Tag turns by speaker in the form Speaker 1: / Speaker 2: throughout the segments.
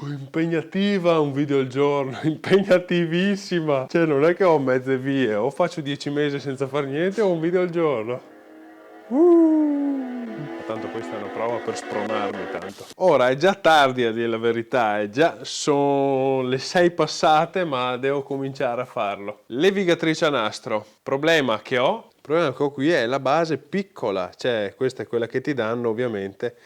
Speaker 1: Impegnativa un video al giorno, impegnativissima. Cioè non è che ho mezze vie, o faccio 10 mesi senza fare niente o un video al giorno. Tanto questa è una prova per spronarmi tanto. Ora è già tardi a dire la verità, sono le 6 passate, ma devo cominciare a farlo. Levigatrice a nastro. Problema che ho qui è la base piccola, cioè questa è quella che ti danno ovviamente.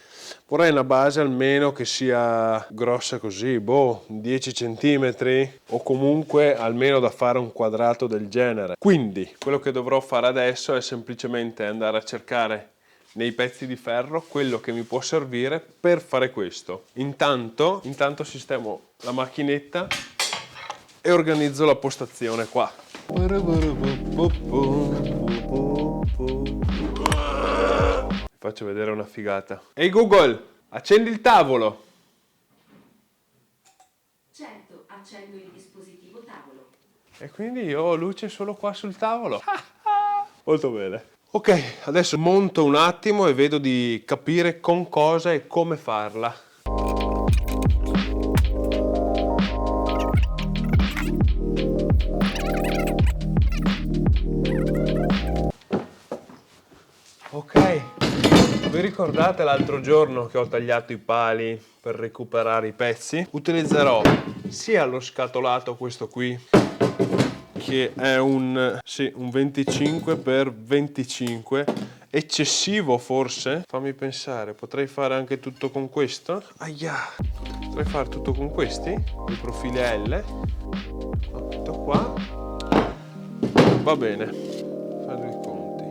Speaker 1: Vorrei una base almeno che sia grossa così, 10 centimetri o comunque almeno da fare un quadrato del genere. Quindi quello che dovrò fare adesso è semplicemente andare a cercare nei pezzi di ferro quello che mi può servire per fare questo. Intanto sistemo la macchinetta e organizzo la postazione qua. Faccio vedere una figata. Ehi Google, accendi il tavolo.
Speaker 2: Certo, accendo il dispositivo tavolo.
Speaker 1: E quindi io ho luce solo qua sul tavolo. Molto bene. Ok, adesso monto un attimo e vedo di capire con cosa e come farla. Ok, vi ricordate l'altro giorno che ho tagliato i pali per recuperare i pezzi? Utilizzerò sia lo scatolato, questo qui, che è un 25x25, eccessivo forse. Fammi pensare, potrei fare anche tutto con questo. Potrei fare tutto con questi, i profili L. Metto qua. Va bene. Fai i conti.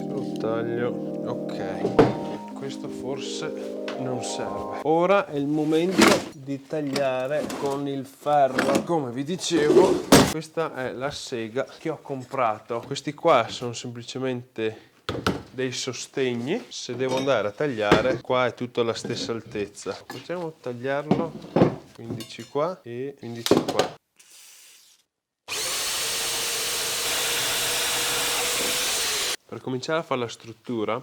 Speaker 1: Lo taglio. Ok. Questo forse non serve. Ora è il momento di tagliare con il ferro. Come vi dicevo, questa è la sega che ho comprato. Questi qua sono semplicemente dei sostegni. Se devo andare a tagliare, qua è tutta la stessa altezza. Possiamo tagliarlo 15 qua e 15 qua. Per cominciare a fare la struttura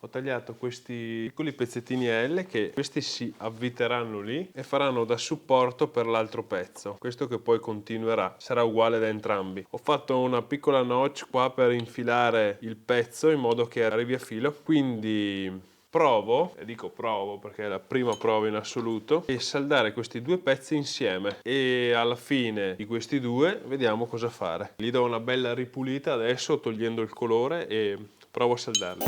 Speaker 1: ho tagliato questi piccoli pezzettini L, che questi si avviteranno lì e faranno da supporto per l'altro pezzo. Questo che poi continuerà, sarà uguale da entrambi. Ho fatto una piccola notch qua per infilare il pezzo in modo che arrivi a filo. Quindi provo, e dico provo perché è la prima prova in assoluto, e saldare questi due pezzi insieme, e alla fine di questi due vediamo cosa fare. Gli do una bella ripulita adesso togliendo il colore e provo a saldarli.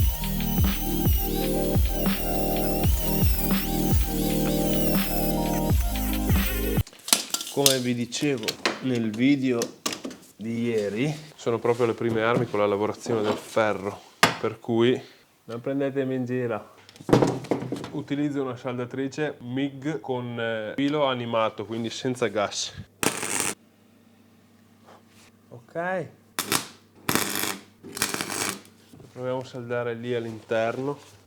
Speaker 1: Come vi dicevo nel video di ieri, sono proprio le prime armi con la lavorazione del ferro, per cui non prendetemi in giro. Utilizzo una saldatrice MIG con filo animato, quindi senza gas. Ok. Proviamo a saldare lì all'interno.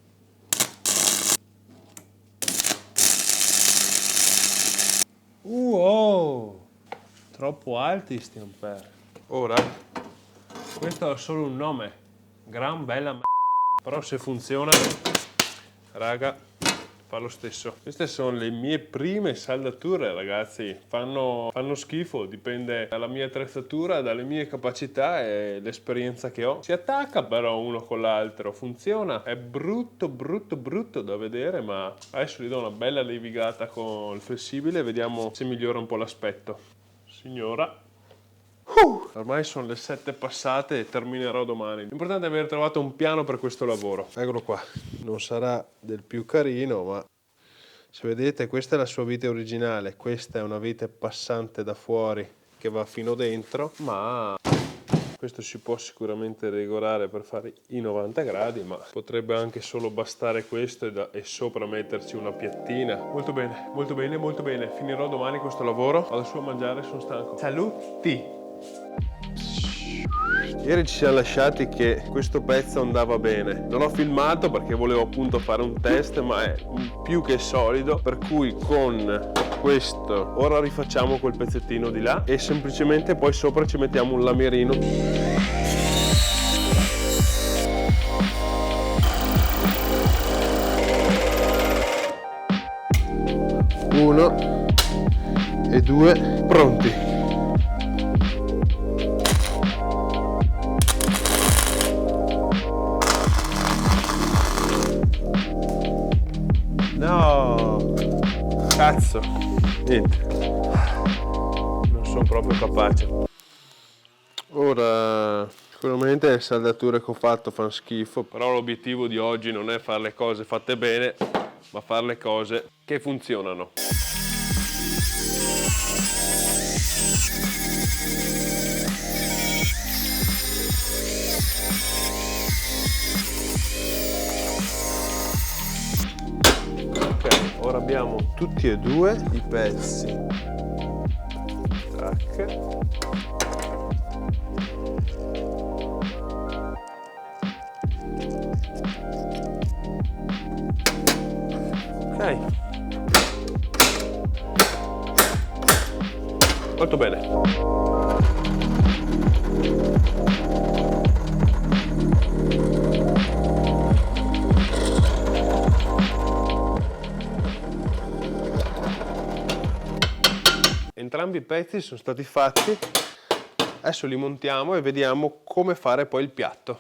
Speaker 1: Oh, troppo alti sti ampere. Ora, questo ha solo un nome, gran bella però se funziona, raga, fa lo stesso. Queste sono le mie prime saldature, ragazzi. Fanno schifo, dipende dalla mia attrezzatura, dalle mie capacità e l'esperienza che ho. Si attacca però uno con l'altro, funziona. È brutto da vedere, ma adesso gli do una bella levigata con il flessibile e vediamo se migliora un po' l'aspetto. Signora. Ormai sono le 7 passate e terminerò domani. L'importante è aver trovato un piano per questo lavoro. Eccolo qua. Non sarà del più carino, ma se vedete questa è la sua vite originale. Questa è una vite passante da fuori che va fino dentro, ma questo si può sicuramente regolare per fare i 90 gradi, ma potrebbe anche solo bastare questo e sopra metterci una piattina. Molto bene, molto bene, molto bene. Finirò domani questo lavoro. Vado su a mangiare, sono stanco. Saluti! Ieri ci siamo lasciati che questo pezzo andava bene. Non ho filmato perché volevo appunto fare un test, ma è più che solido, per cui con questo ora rifacciamo quel pezzettino di là e semplicemente poi sopra ci mettiamo un lamierino. 1 e 2, pronti. No, cazzo, niente, non sono proprio capace. Ora, sicuramente le saldature che ho fatto fanno schifo, però l'obiettivo di oggi non è fare le cose fatte bene, ma fare le cose che funzionano. Ora abbiamo tutti e due i pezzi. Tac. Ok. Molto bene. Entrambi i pezzi sono stati fatti, adesso li montiamo e vediamo come fare poi il piatto.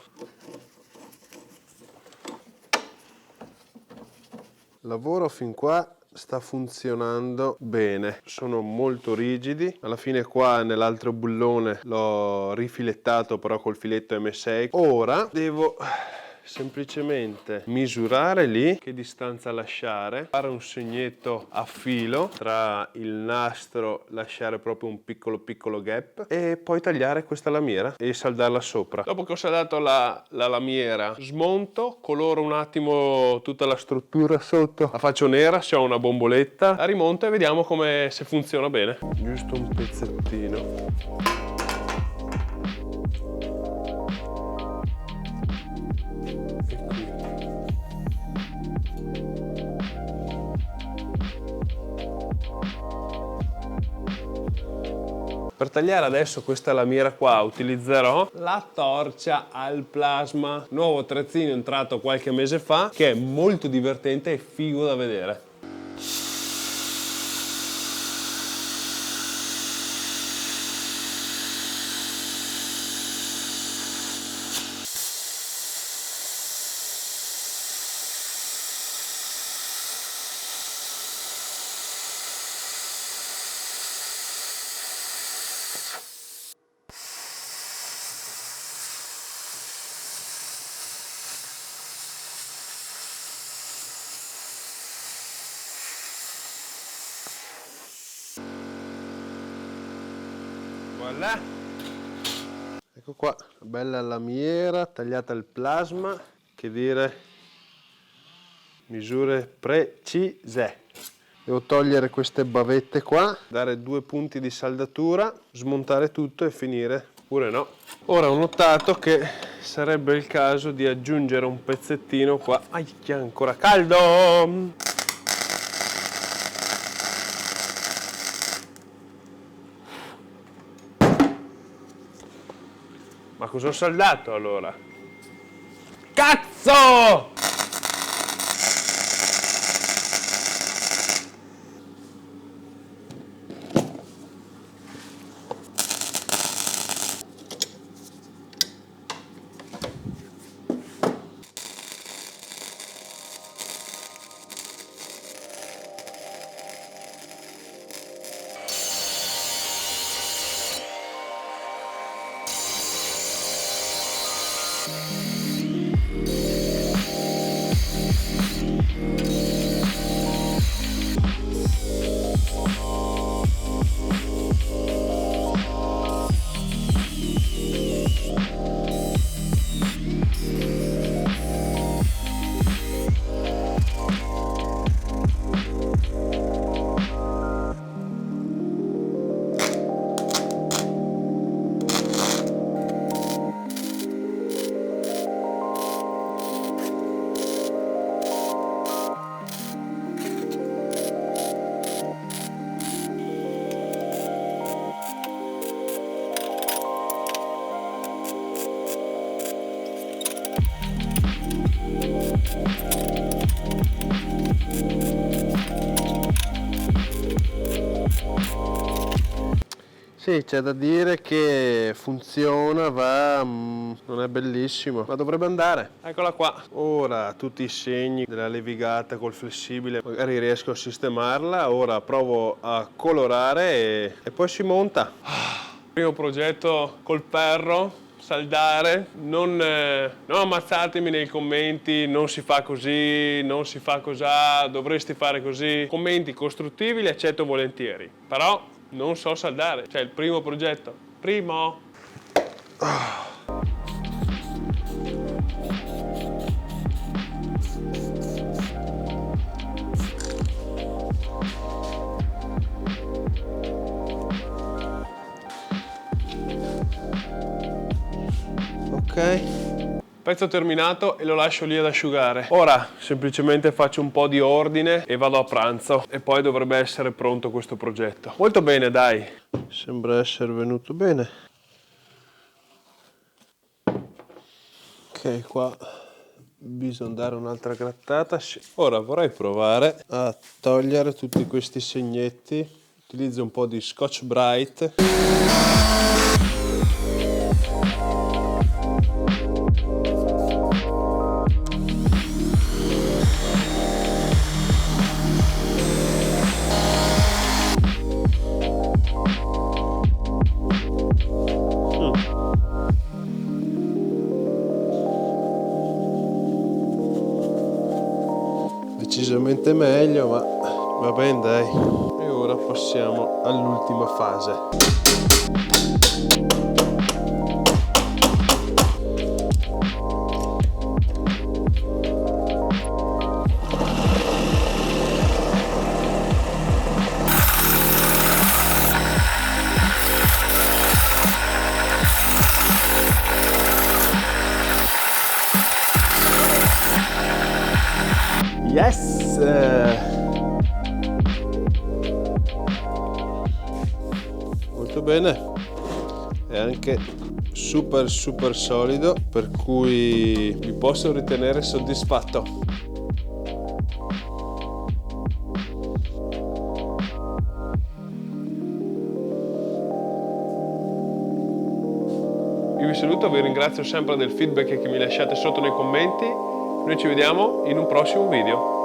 Speaker 1: Il lavoro fin qua sta funzionando bene, sono molto rigidi, alla fine qua nell'altro bullone l'ho rifilettato però col filetto M6. Ora devo semplicemente misurare lì che distanza lasciare, fare un segnetto a filo tra il nastro, lasciare proprio un piccolo gap e poi tagliare questa lamiera e saldarla sopra. Dopo che ho saldato la lamiera, smonto, coloro un attimo tutta la struttura sotto, la faccio nera se ho una bomboletta, la rimonto e vediamo se funziona bene. Giusto un pezzettino. Per tagliare adesso questa lamiera qua utilizzerò la torcia al plasma, nuovo attrezzino entrato qualche mese fa che è molto divertente e figo da vedere. Voilà. Ecco qua, bella lamiera tagliata al plasma, che dire, misure precise. Devo togliere queste bavette qua, dare 2 punti di saldatura, smontare tutto e finire, oppure no. Ora ho notato che sarebbe il caso di aggiungere un pezzettino qua. Ai, è ancora caldo! Ma cosa ho saldato allora? Cazzo! Sì, c'è da dire che funziona, non è bellissimo, ma dovrebbe andare. Eccola qua. Ora tutti i segni della levigata col flessibile, magari riesco a sistemarla. Ora provo a colorare e poi si monta. Primo progetto col ferro. Saldare, non ammazzatemi nei commenti, non si fa così, non si fa cos'ha, dovresti fare così. Commenti costruttivi li accetto volentieri, però non so saldare, cioè il primo progetto, primo. Ok, pezzo terminato e lo lascio lì ad asciugare. Ora semplicemente faccio un po' di ordine e vado a pranzo e poi dovrebbe essere pronto questo progetto. Molto bene, dai. Sembra essere venuto bene. Ok, qua bisogna dare un'altra grattata. Ora vorrei provare a togliere tutti questi segnetti. Utilizzo un po' di Scotch Brite. Decisamente meglio, ma va bene, dai. E ora passiamo all'ultima fase. Yes! Molto bene. È anche super solido, per cui mi posso ritenere soddisfatto. Io vi saluto, vi ringrazio sempre del feedback che mi lasciate sotto nei commenti. Noi ci vediamo in un prossimo video.